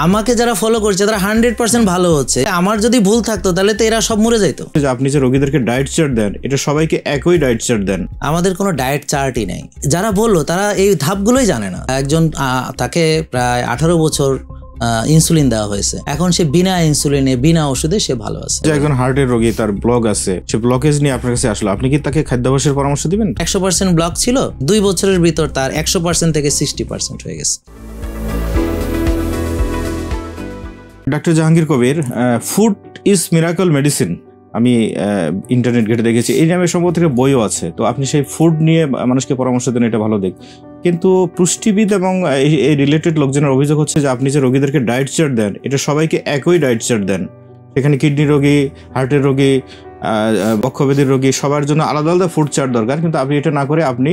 আমাকে যারা ফলো করছে তারা 100% ভালো হচ্ছে। আমার যদি ভুল থাকতো তাহলে তো এরা সব মরে যাইতো। আপনি যে রোগীদেরকে ডায়েট চার্ট দেন, এটা সবাইকে একই ডায়েট চার্ট দেন? আমাদের কোনো ডায়েট চার্টই নেই। যারা বললো তারা এই ধাপগুলোই জানে না। একজন তাকে প্রায় 18 বছর ইনসুলিন দেওয়া হয়েছে, এখন সে বিনা ইনসুলিনে বিনা ওষুধে সে ভালো আছে। একজন হার্টের রোগী, তার ব্লক আছে, সে ব্লকেজ নিয়ে আপনার কাছে আসলো, আপনি কি তাকে খাদ্যাভ্যাসের পরামর্শ দিবেন? 100% ব্লক ছিল, 2 বছরের ভিতর তার 100% থেকে 60% হয়ে গেছে। Doctor Jahangir Kabir, food is miracle medicine, আমি ইন্টারনেট ঘেটে দেখেছি, এই নামে সম্ভবত থেকে বইও আছে। তো আপনি সেই ফুড নিয়ে মানুষকে পরামর্শ দেন, এটা ভালো দিক। কিন্তু পুষ্টিবিদ এবং এই রিলেটেড লোকজনের অভিযোগ হচ্ছে যে আপনি যে রোগীদেরকে ডায়েট চার্ট দেন, এটা সবাইকে একই ডায়েট চার্ট দেন। সেখানে কিডনি রোগী, হার্টের রোগী, বক্ষব্যাধির রোগী, সবার জন্য আলাদা আলাদা ফুড চার্ট দরকার, কিন্তু আপনি এটা না করে আপনি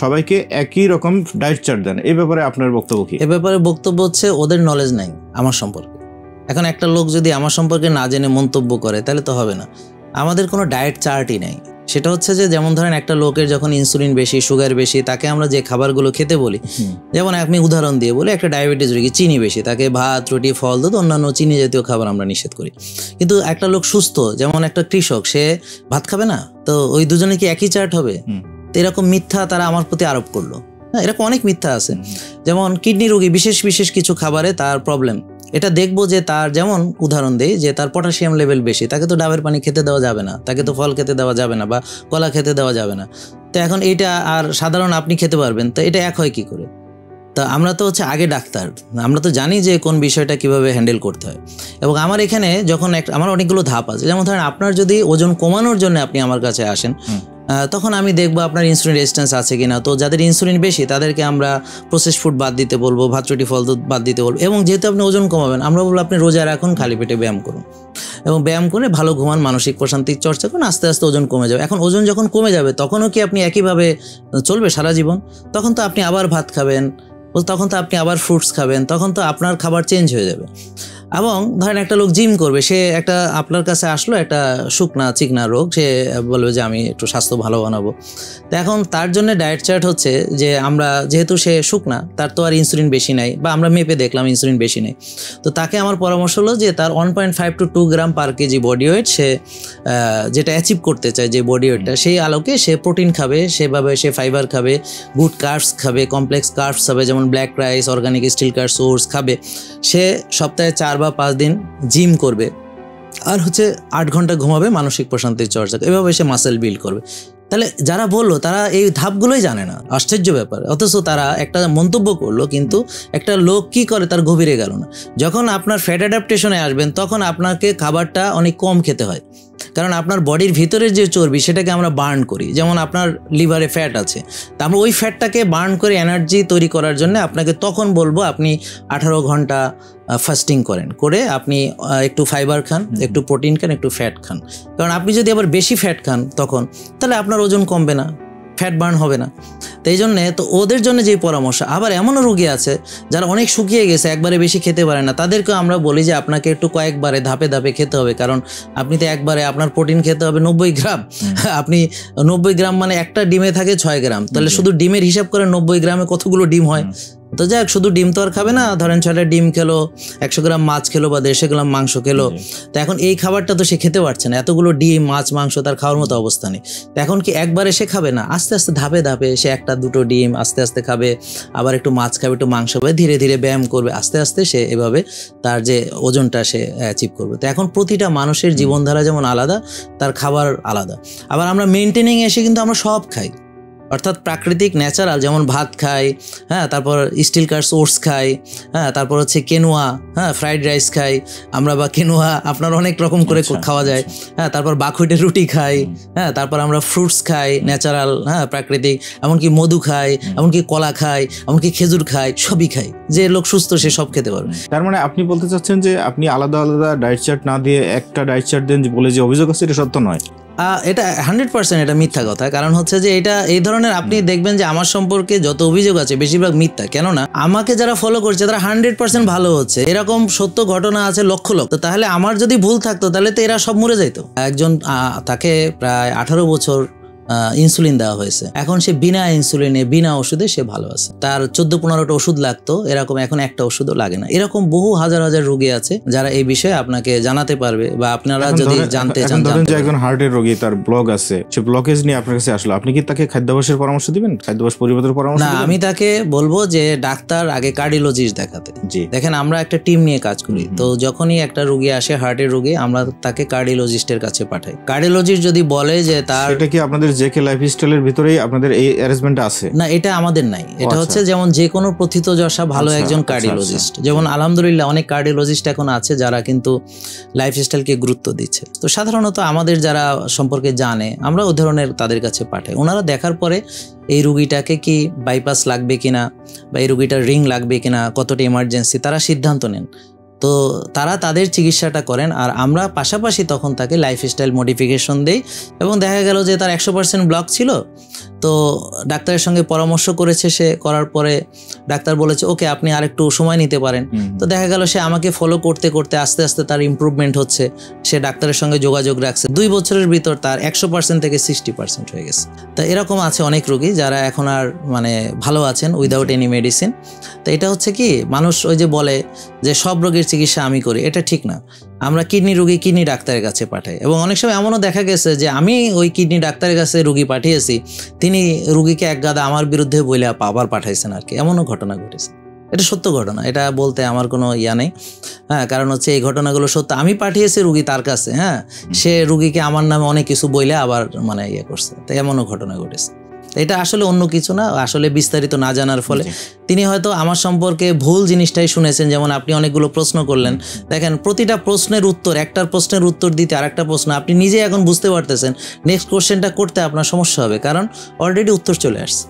সবাইকে একই রকম ডায়েট চার্ট দেন। এই ব্যাপারে আপনার বক্তব্য কি? এ ব্যাপারে বক্তব্য হচ্ছে ওদের নলেজ নাই আমার সম্পর্কে। এখন একটা লোক যদি আমার সম্পর্কে না জেনে মন্তব্য করে তাহলে তো হবে না। আমাদের কোনো ডায়েট চার্টই নেই। সেটা হচ্ছে যে যেমন ধরেন একটা লোকের যখন ইনসুলিন বেশি, সুগার বেশি, তাকে আমরা যে খাবারগুলো খেতে বলি, যেমন আমি উদাহরণ দিয়ে বলি, একটা ডায়াবেটিস রোগী চিনি বেশি, তাকে ভাত, রুটি, ফল, দুধ, অন্যান্য চিনি জাতীয় খাবার আমরা নিষেধ করি। কিন্তু একটা লোক সুস্থ, যেমন একটা কৃষক, সে ভাত খাবে না, তো ওই দুজনে কি একই চার্ট হবে? তো এরকম মিথ্যা তারা আমার প্রতি আরোপ করলো। হ্যাঁ, এরকম অনেক মিথ্যা আছে। যেমন কিডনি রোগী বিশেষ বিশেষ কিছু খাবারে তার প্রবলেম, এটা দেখবো যে তার, যেমন উদাহরণ দেই যে তার পটাশিয়াম লেভেল বেশি, তাকে তো ডাবের পানি খেতে দেওয়া যাবে না, তাকে তো ফল খেতে দেওয়া যাবে না, বা কলা খেতে দেওয়া যাবে না। তো এখন এইটা আর সাধারণ আপনি খেতে পারবেন, তো এটা এক হয় কি করে? তা আমরা তো হচ্ছে আগে ডাক্তার, আমরা তো জানি যে কোন বিষয়টা কিভাবে হ্যান্ডেল করতে হয়। এবং আমার এখানে যখন আমার অনেকগুলো ধাপ আছে, যেমন ধরেন আপনার যদি ওজন কমানোর জন্য আপনি আমার কাছে আসেন, তখন আমি দেখবো আপনার ইনসুলিন রেজিস্ট্যান্স আছে কিনা। তো যাদের ইনসুলিন বেশি তাদেরকে আমরা প্রসেস ফুড বাদ দিতে বলবো, ভাত, রুটি, ফল, দুধ বাদ দিতে বলবো। এবং যেহেতু আপনি ওজন কমাবেন, আমরা বলবো আপনি রোজা রাখুন, খালি পেটে ব্যায়াম করুন, এবং ব্যায়াম করে ভালো ঘুমান, মানসিক প্রশান্তির চর্চা করুন, আস্তে আস্তে ওজন কমে যাবে। এখন ওজন যখন কমে যাবে তখনও কি আপনি একইভাবে চলবে সারা জীবন? তখন তো আপনি আবার ভাত খাবেন, তখন তো আপনি আবার ফ্রুটস খাবেন, তখন তো আপনার খাবার চেঞ্জ হয়ে যাবে। এবং ধরেন একটা লোক জিম করবে, সে একটা আপনার কাছে আসলো একটা শুকনা চিকনা রোগ, সে বলবে যে আমি একটু স্বাস্থ্য ভালো বানাবো। তো এখন তার জন্য ডায়েট চার্ট হচ্ছে যে আমরা, যেহেতু সে শুকনা, তার তো আর ইনসুলিন বেশি নাই, বা আমরা মেপে দেখলাম ইনসুলিন বেশি নেই, তো তাকে আমার পরামর্শ হলো যে তার 1.5 to 2 গ্রাম পার কেজি বডি ওয়েট, সে যেটা অ্যাচিভ করতে চায় যে বডি ওয়েটটা, সেই আলোকে সে প্রোটিন খাবে, সেভাবে সে ফাইবার খাবে, গুড কার্বস খাবে, কমপ্লেক্স কার্বস খাবে, যেমন black rice, organic steel carbs, oats খাবে। সে সপ্তাহে 4 বা 5 দিন জিম করবে, আর হচ্ছে 8 ঘন্টা ঘুমাবে, মানসিক প্রশান্তির চর্চা, এভাবে সে মাসেল বিল্ড করবে। তাহলে যারা বললো তারা এই ধাপগুলোই জানে না, আশ্চর্য ব্যাপার। অথচ তারা একটা মন্তব্য করলো, কিন্তু একটা লোক কি করে তার গভীরে গেল না। যখন আপনার ফ্যাট অ্যাডাপ্টেশনে আসবেন তখন আপনাকে খাবারটা অনেক কম খেতে হয়, কারণ আপনার বডির ভিতরের যে চর্বি সেটাকে আমরা বার্ন করি। যেমন আপনার লিভারে ফ্যাট আছে, তা আমরা ওই ফ্যাটটাকে বার্ন করে এনার্জি তৈরি করার জন্য আপনাকে তখন বলবো আপনি 18 ঘন্টা ফাস্টিং করেন, করে আপনি একটু ফাইবার খান, একটু প্রোটিন খান, একটু ফ্যাট খান। কারণ আপনি যদি আবার বেশি ফ্যাট খান তখন, তাহলে আপনার ওজন কমবে না, ফ্যাট বার্ন হবে না। তো এই জন্যে তো ওদের জন্য যেই পরামর্শ। আবার এমনও রোগী আছে যারা অনেক শুকিয়ে গেছে, একবারে বেশি খেতে পারে না, তাদেরকে আমরা বলি যে আপনাকে একটু কয়েকবারে ধাপে ধাপে খেতে হবে। কারণ আপনি তো একবারে আপনার প্রোটিন খেতে হবে 90 গ্রাম, আপনি 90 গ্রাম মানে একটা ডিমে থাকে 6 গ্রাম, তাহলে শুধু ডিমের হিসাব করে 90 গ্রামে কতগুলো ডিম হয়? তো যাক, শুধু ডিম তো আর খাবে না, ধরেন 6টা ডিম খেলো, 100 গ্রাম মাছ খেলো, বা 150 গ্রাম মাংস খেলো। তো এখন এই খাবারটা তো সে খেতে পারছে না, এতগুলো ডিম, মাছ, মাংস তার খাওয়ার মতো অবস্থা নেই। তো এখন কি একবারে সে খাবে না, আস্তে আস্তে ধাপে ধাপে সে 1-2 ডিম আস্তে আস্তে খাবে, আবার একটু মাছ খাবে, একটু মাংস খাবে, ধীরে ধীরে ব্যায়াম করবে, আস্তে আস্তে সে এভাবে তার যে ওজনটা সে অ্যাচিভ করবে। তো এখন প্রতিটা মানুষের জীবনধারা যেমন আলাদা, তার খাবার আলাদা। আবার আমরা মেনটেনিং এসে কিন্তু আমরা সব খাই, অর্থাৎ প্রাকৃতিক ন্যাচারাল, যেমন ভাত খাই, হ্যাঁ, তারপর স্টিল কার্বস ওটস খাই, হ্যাঁ, তারপর হচ্ছে কেনোয়া, হ্যাঁ, ফ্রাইড রাইস খাই আমরা, বা কেনোয়া আপনার অনেক রকম করে খাওয়া যায়, হ্যাঁ, তারপর বাকহুইটের রুটি খাই, হ্যাঁ, তারপর আমরা ফ্রুটস খাই ন্যাচারাল, হ্যাঁ, প্রাকৃতিক, এমনকি মধু খাই, এমনকি কলা খাই, এমনকি খেজুর খাই, সবই খাই। যে লোক সুস্থ সে সব খেতে পারবে। তার মানে আপনি বলতে চাচ্ছেন যে আপনি আলাদা আলাদা ডায়েট চার্ট না দিয়ে একটা ডায়েট চার্ট দেন বলে যে অভিযোগ আছে, এটা সত্য নয়? এটা 100% এটা মিথ্যা কথা। কারণ হচ্ছে যে এটা এই ধরনের, আপনি দেখবেন যে আমার সম্পর্কে যত অভিযোগ আছে বেশিরভাগ মিথ্যা। কেননা আমাকে যারা ফলো করছে তারা 100% ভালো হচ্ছে, এরকম সত্য ঘটনা আছে লক্ষ লক্ষ। তো তাহলে আমার যদি ভুল থাকতো তাহলে তো এরা সব মরে যাইতো। একজন তাকে প্রায় 18 বছর ইনসুলিন দেওয়া হয়েছে, এখন সে বিনা ইনসুলিনে বিনা ওষুধে সে ভালো আছে। তার 14-15টা ওষুধ লাগতো, এরকম এখন একটা ওষুধও লাগে না। এরকম বহু হাজার হাজার রোগী আছে যারা এই বিষয়ে আপনাকে জানাতে পারবে, বা আপনারা যদি জানতে চান। ধরেন যে একজন হার্টের রোগী, তার ব্লক আছে, সে ব্লকেজ নিয়ে আপনার কাছে আসলো, আপনি কি তাকে খাদ্যাভ্যাসের পরামর্শ দিবেন, খাদ্যাভ্যাস পরিবর্তনের পরামর্শ না, দিবেন? আমি তাকে বলবো যে ডাক্তার আগে কার্ডিওলজিস্ট দেখাতে। জি, দেখেন আমরা একটা টিম নিয়ে কাজ করি, তো যখনই একটা রোগী আসে হার্টের রোগী, আমরা তাকে কার্ডিওলজিস্টের কাছে পাঠাই। কার্ডিওলজিস্ট যদি বলে যে তার, এটা কি আপনাদের জেকে লাইফস্টাইলের ভিতরেই আপনাদের এই অ্যারেঞ্জমেন্ট আছে? না, এটা আমাদের নাই। এটা হচ্ছে যেমন যে কোনো প্রথিতযশা ভালো একজন কার্ডিওলজিস্ট, যেমন আলহামদুলিল্লাহ অনেক কার্ডিওলজিস্ট এখন আছে যারা কিন্তু লাইফস্টাইলকে গুরুত্ব দিচ্ছে। তো সাধারণত আমাদের যারা সম্পর্কে জানে, আমরা ওই ধরনের তাদের কাছে পাঠাই। ওনারা দেখার পরে এই রুগীটাকে কি বাইপাস লাগবে কিনা, বা এই রুগীটার রিং লাগবে কিনা, কতটা ইমার্জেন্সি, তারা সিদ্ধান্ত নেন। তো তারা তাদের চিকিৎসাটা করেন, আর আমরা পাশাপাশি তখন তাকে লাইফস্টাইল মডিফিকেশন দেই। এবং দেখা গেল যে তার 100% ব্লক ছিল, তো ডাক্তারের সঙ্গে পরামর্শ করেছে, সে করার পরে ডাক্তার বলেছে ওকে আপনি আরেকটু সময় নিতে পারেন। তো দেখা গেল সে আমাকে ফলো করতে করতে আস্তে আস্তে তার ইমপ্রুভমেন্ট হচ্ছে, সে ডাক্তারের সঙ্গে যোগাযোগ রাখছে, 2 বছরের ভিতর তার 100% থেকে 60% হয়ে গেছে। তা এরকম আছে অনেক রোগী যারা এখন আর মানে ভালো আছেন উইদাউট এনি মেডিসিন। তো এটা হচ্ছে কি, মানুষ ওই যে বলে যে সব রোগের চিকিৎসা আমি করি, এটা ঠিক না। আমরা কিডনি রোগী কিডনি ডাক্তারের কাছে পাঠাই, এবং অনেক সময় এমনও দেখা গেছে যে আমি ওই কিডনি ডাক্তারের কাছে রোগী পাঠিয়েছি, তিনি রোগীকে এক গাদা আমার বিরুদ্ধে বলে আবার পাঠাইছেন আর কি, এমনও ঘটনা ঘটেছে। এটা সত্য ঘটনা, এটা বলতে আমার কোনো ইয়া নেই। হ্যাঁ, কারণ হচ্ছে এই ঘটনাগুলো সত্য। আমি পাঠিয়েছি রুগী তার কাছে, হ্যাঁ, সে রুগীকে আমার নামে অনেক কিছু বইলে আবার মানে ইয়ে করছে, তো এমনও ঘটনা ঘটেছে। এটা আসলে অন্য কিছু না, আসলে বিস্তারিত না জানার ফলে তিনি হয়তো আমার সম্পর্কে ভুল জিনিসটাই শুনেছেন। যেমন আপনি অনেকগুলো প্রশ্ন করলেন, দেখেন প্রতিটা প্রশ্নের উত্তর, একটার প্রশ্নের উত্তর দিতে আরেকটা প্রশ্ন, আপনি নিজে এখন বুঝতে পারতেছেন নেক্সট কোশ্চেনটা করতে আপনার সমস্যা হবে, কারণ অলরেডি উত্তর চলে আসছে।